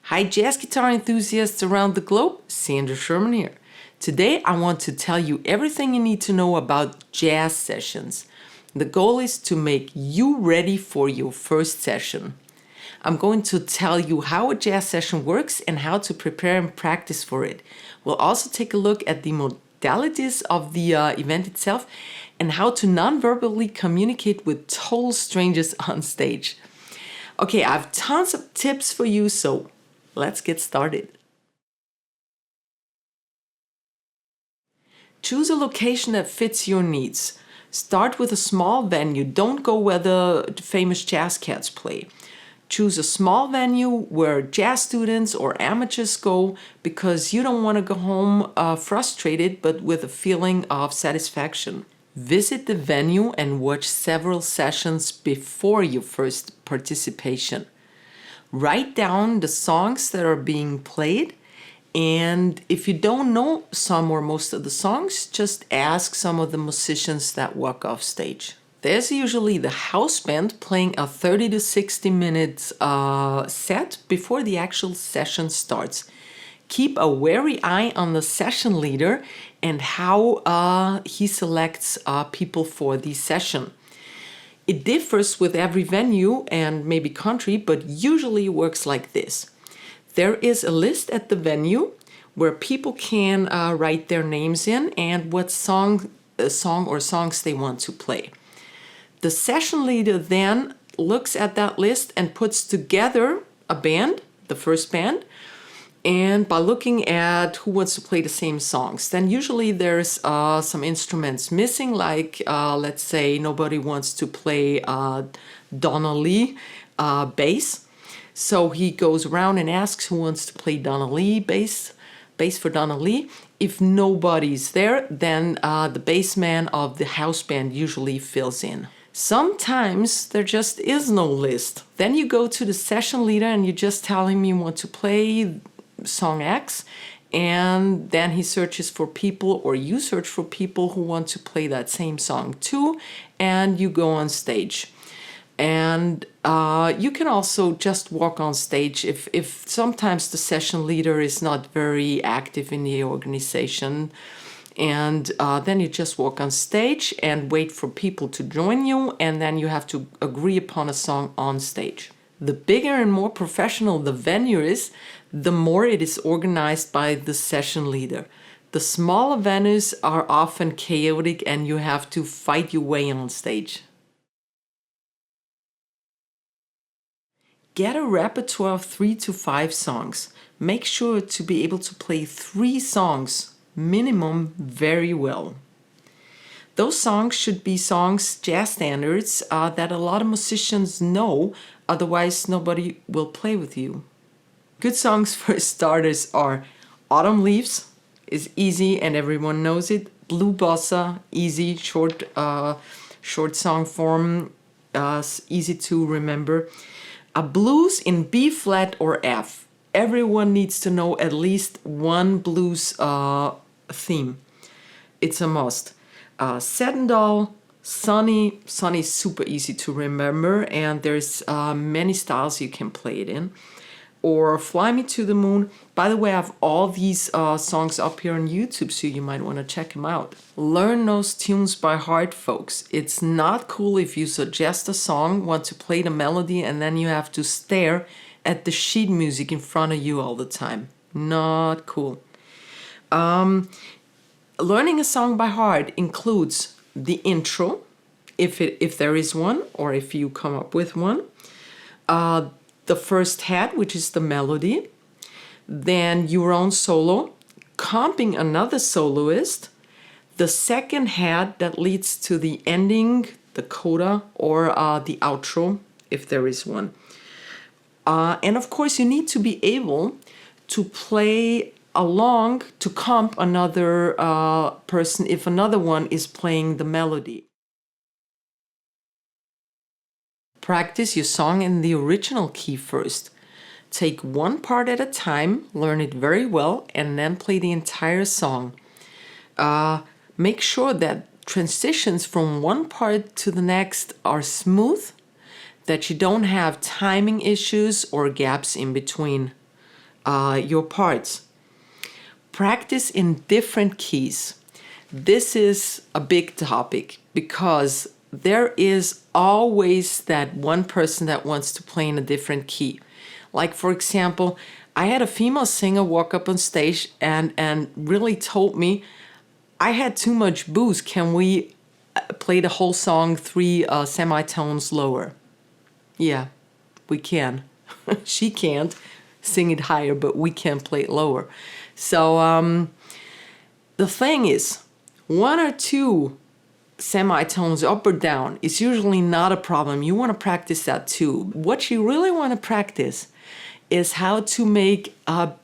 Hi jazz guitar enthusiasts around the globe, Sandra Sherman here. Today I want to tell you everything you need to know about jazz sessions. The goal is to make you ready for your first session. I'm going to tell you how a jazz session works and how to prepare and practice for it. We'll also take a look at the modalities of the event itself and how to non-verbally communicate with total strangers on stage. Okay, I have tons of tips for you, so let's get started. Choose a location that fits your needs. Start with a small venue. Don't go where the famous jazz cats play. Choose a small venue where jazz students or amateurs go because you don't want to go home frustrated but with a feeling of satisfaction. Visit the venue and watch several sessions before your first participation. Write down the songs that are being played, and if you don't know some or most of the songs, just ask some of the musicians that walk off stage. There's usually the house band playing a 30 to 60 minutes set before the actual session starts. Keep a wary eye on the session leader and how he selects people for the session. It differs with every venue and maybe country, but usually works like this. There is a list at the venue where people can write their names in and what song or songs they want to play. The session leader then looks at that list and puts together a band, the first band, and by looking at who wants to play the same songs. Then usually there's some instruments missing, like let's say nobody wants to play Donna Lee bass. So he goes around and asks who wants to play Donna Lee bass for Donna Lee. If nobody's there, then the bass man of the house band usually fills in. Sometimes there just is no list. Then you go to the session leader and you just tell him you want to play song X, and then he searches for people, or you search for people who want to play that same song too, and you go on stage. And you can also just walk on stage if sometimes the session leader is not very active in the organization, and then you just walk on stage and wait for people to join you, and then you have to agree upon a song on stage. The bigger and more professional the venue is, the more it is organized by the session leader. The smaller venues are often chaotic and you have to fight your way on stage. Get a repertoire of 3 to 5 songs. Make sure to be able to play 3 songs, minimum, very well. Those songs should be songs, jazz standards, that a lot of musicians know, otherwise nobody will play with you. Good songs for starters are Autumn Leaves, is easy and everyone knows it. Blue Bossa, easy, short song form, easy to remember. A blues in B flat or F. Everyone needs to know at least one blues theme. It's a must. Satin Doll, Sunny is super easy to remember, and there's many styles you can play it in. Or Fly Me to the Moon. By the way, I have all these songs up here on YouTube, so you might want to check them out. Learn those tunes by heart, folks. It's not cool if you suggest a song, want to play the melody, and then you have to stare at the sheet music in front of you all the time. Not cool. Learning a song by heart includes the intro, if there is one, or if you come up with one. The first head, which is the melody, then your own solo, comping another soloist, the second head that leads to the ending, the coda, or the outro, if there is one. And of course, you need to be able to play along to comp another person if another one is playing the melody. Practice your song in the original key first. Take one part at a time, learn it very well, and then play the entire song. Make sure that transitions from one part to the next are smooth, that you don't have timing issues or gaps in between your parts. Practice in different keys. This is a big topic because there is always that one person that wants to play in a different key. Like, for example, I had a female singer walk up on stage and really told me, I had too much booze. Can we play the whole song 3 semitones lower? Yeah, we can. She can't sing it higher, but we can play it lower. So the thing is, 1 or 2 semitones up or down is usually not a problem. You want to practice that too. What you really want to practice is how to make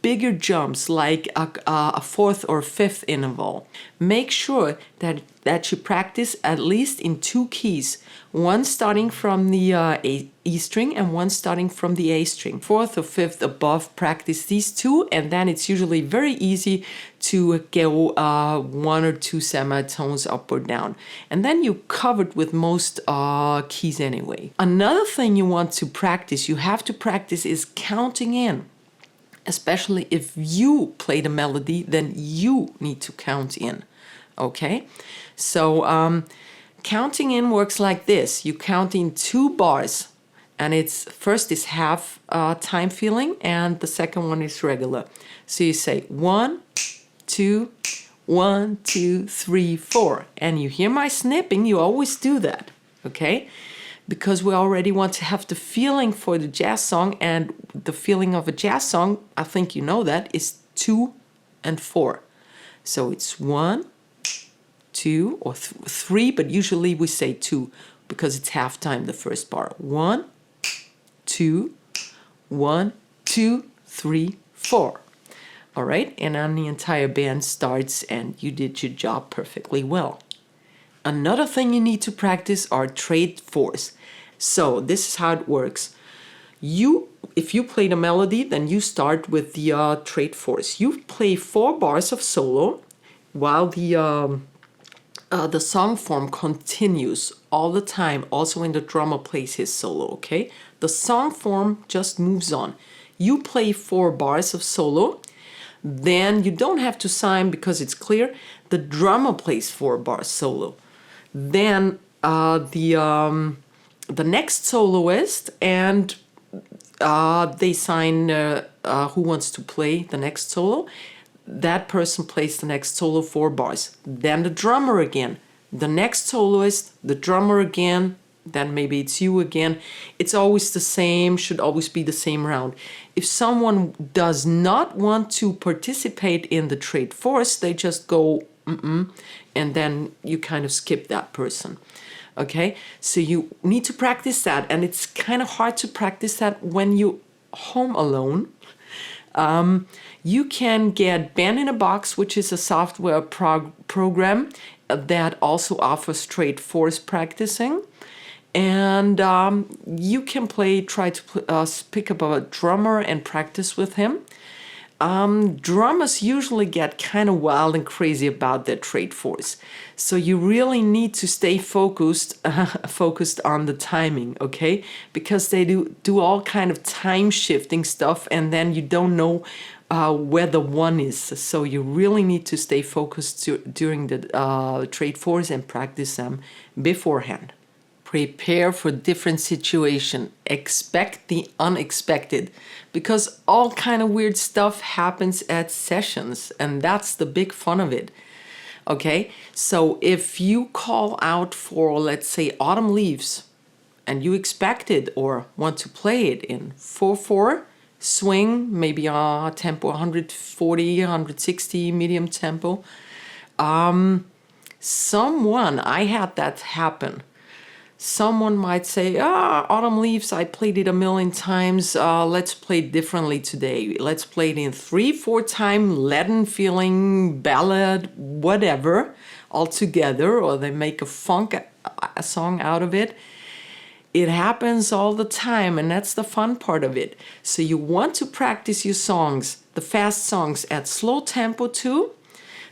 bigger jumps, like a 4th or 5th interval. Make sure that you practice at least in 2 keys, one starting from the E string and one starting from the A string. 4th or 5th above, practice these 2, and then it's usually very easy to go 1 or 2 semitones up or down. And then you're covered with most keys anyway. Another thing you want to practice, you have to practice, is counting in. Especially if you play the melody, then you need to count in. Okay? So counting in works like this. You count in 2 bars, and it's first is half time feeling, and the second one is regular. So you say 1, 2, 1, 2, 3, 4, and you hear my snipping. You always do that, okay? Because we already want to have the feeling for the jazz song, and the feeling of a jazz song, I think you know that, is 2 and 4. So it's 1, 2, or 3, but usually we say 2 because it's half time, the first bar. 1, 2, 1, 2, 3, 4. All right, and then the entire band starts, and you did your job perfectly well. Another thing you need to practice are trade fours. So this is how it works. If you play the melody, then you start with the trade fours. You play 4 bars of solo while the song form continues all the time, also when the drummer plays his solo, okay? The song form just moves on. You play 4 bars of solo, then you don't have to sign because it's clear. The drummer plays 4 bars solo. Then the next soloist, and they sign who wants to play the next solo. That person plays the next solo 4 bars. Then the drummer again. The next soloist, the drummer again, then maybe it's you again. It's always the same, should always be the same round. If someone does not want to participate in the trade fours, they just go and then you kind of skip that person. Okay, so you need to practice that, and it's kind of hard to practice that when you're home alone. You can get Band in a Box, which is a software program that also offers trade fours practicing. And you can try to pick up a drummer and practice with him. Drummers usually get kind of wild and crazy about their trade fours. So you really need to stay focused on the timing, okay? Because they do all kind of time shifting stuff, and then you don't know where the one is. So you really need to stay focused during the trade fours and practice them beforehand. Prepare for different situation. Expect the unexpected, because all kind of weird stuff happens at sessions, and that's the big fun of it. Okay, so if you call out for, let's say, Autumn Leaves, and you expect it or want to play it in 4/4 swing, maybe a tempo 140, 160, medium tempo, I had that happen. Someone might say, Autumn Leaves, I played it a million times. Let's play it differently today. Let's play it in 3/4 time, leaden feeling, ballad, whatever, all together, or they make a song out of it. It happens all the time, and that's the fun part of it. So you want to practice your songs, the fast songs, at slow tempo too.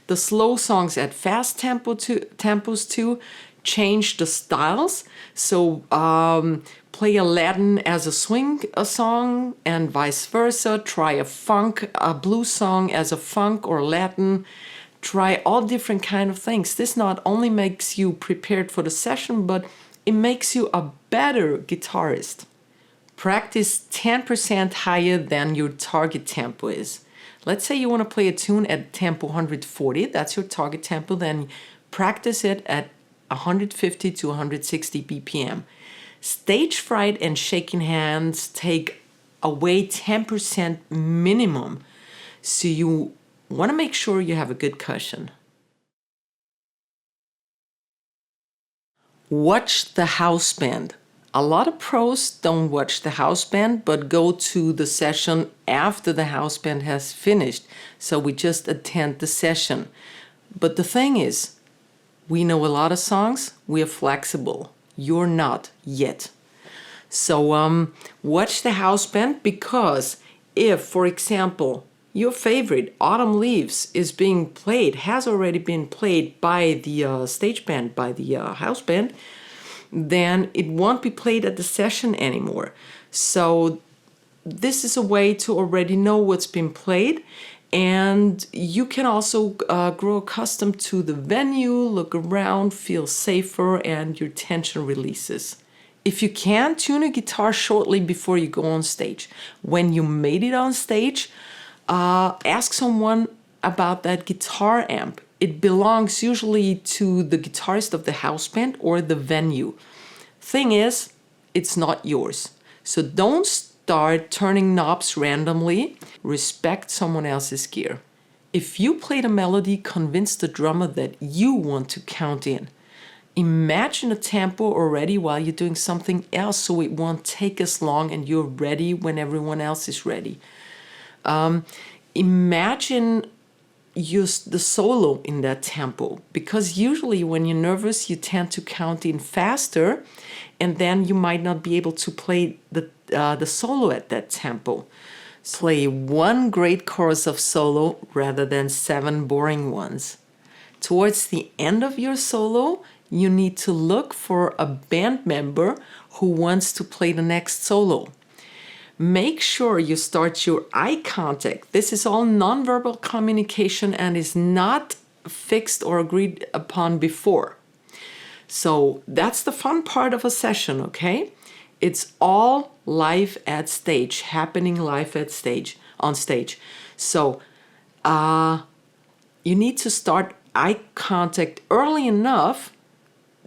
The slow songs at fast tempos too. Change the styles. So play a Latin as a swing song and vice versa. Try a blues song as a funk or Latin. Try all different kind of things. This not only makes you prepared for the session, but it makes you a better guitarist. Practice 10% higher than your target tempo is. Let's say you want to play a tune at tempo 140, that's your target tempo, then practice it at 150 to 160 BPM. Stage fright and shaking hands take away 10% minimum. So you want to make sure you have a good cushion. Watch the house band. A lot of pros don't watch the house band, but go to the session after the house band has finished. So we just attend the session. But the thing is, we know a lot of songs, we are flexible. You're not yet. So watch the house band, because if, for example, your favorite Autumn Leaves is being played, has already been played by the stage band, by the house band, then it won't be played at the session anymore. So this is a way to already know what's been played. And you can also grow accustomed to the venue, look around, feel safer, and your tension releases. If you can, tune a guitar shortly before you go on stage. When you made it on stage, ask someone about that guitar amp. It belongs usually to the guitarist of the house band or the venue. Thing is, it's not yours. So don't start turning knobs randomly. Respect someone else's gear. If you played a melody, convince the drummer that you want to count in. Imagine a tempo already while you're doing something else, so it won't take as long and you're ready when everyone else is ready. Imagine the solo in that tempo, because usually when you're nervous you tend to count in faster, and then you might not be able to play the solo at that tempo. Play one great chorus of solo rather than 7 boring ones. Towards the end of your solo, you need to look for a band member who wants to play the next solo. Make sure you start your eye contact. This is all nonverbal communication and is not fixed or agreed upon before. So that's the fun part of a session, okay? It's all live at stage, happening live at stage, on stage. So you need to start eye contact early enough.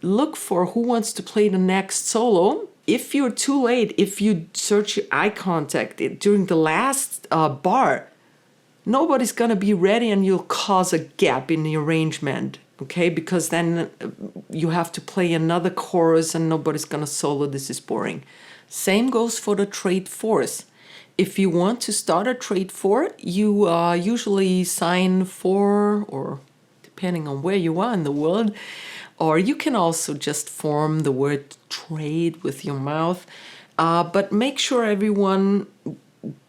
Look for who wants to play the next solo. If you're too late, if you search your eye contact during the last bar, nobody's gonna be ready and you'll cause a gap in the arrangement, okay? Because then you have to play another chorus and nobody's gonna solo. This is boring. Same goes for the trade fours. If you want to start a trade four, you usually sign 4, or depending on where you are in the world, or you can also just form the word trade with your mouth. But make sure everyone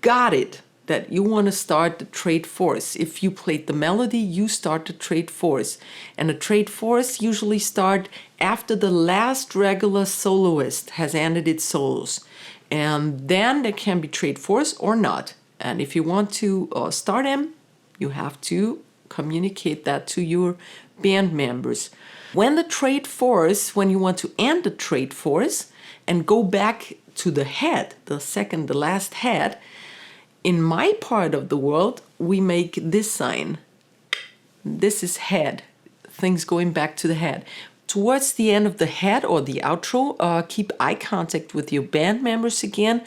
got it, that you want to start the trade fours. If you played the melody, you start the trade fours. And the trade fours usually start after the last regular soloist has ended its solos. And then there can be trade fours or not. And if you want to start them, you have to communicate that to your band members. When the trade fours, when you want to end the trade fours and go back to the head, the last head, in my part of the world, we make this sign. This is head, things going back to the head. Towards the end of the head or the outro, keep eye contact with your band members again.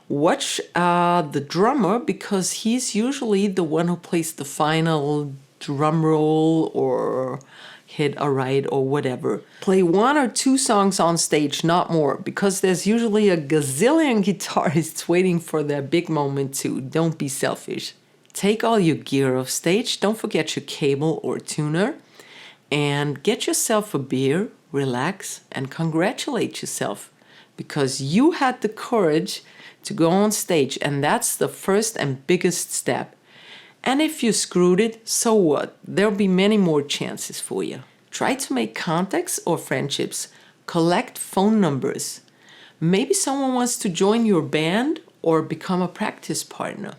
Watch the drummer, because he's usually the one who plays the final drum roll or hit a ride or whatever. Play 1 or 2 songs on stage, not more, because there's usually a gazillion guitarists waiting for their big moment too. Don't be selfish. Take all your gear off stage. Don't forget your cable or tuner. And get yourself a beer, relax, and congratulate yourself, because you had the courage to go on stage, and that's the first and biggest step. And if you screwed it, so what? There'll be many more chances for you. Try to make contacts or friendships. Collect phone numbers. Maybe someone wants to join your band or become a practice partner.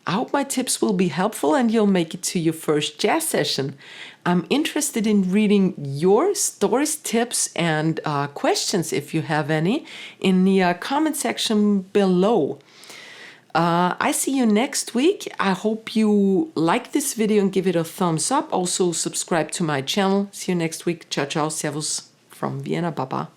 I hope my tips will be helpful and you'll make it to your first jazz session. I'm interested in reading your stories, tips, and questions, if you have any, in the comment section below. I see you next week. I hope you like this video and give it a thumbs up. Also subscribe to my channel. See you next week. Ciao, ciao. Servus from Vienna. Baba.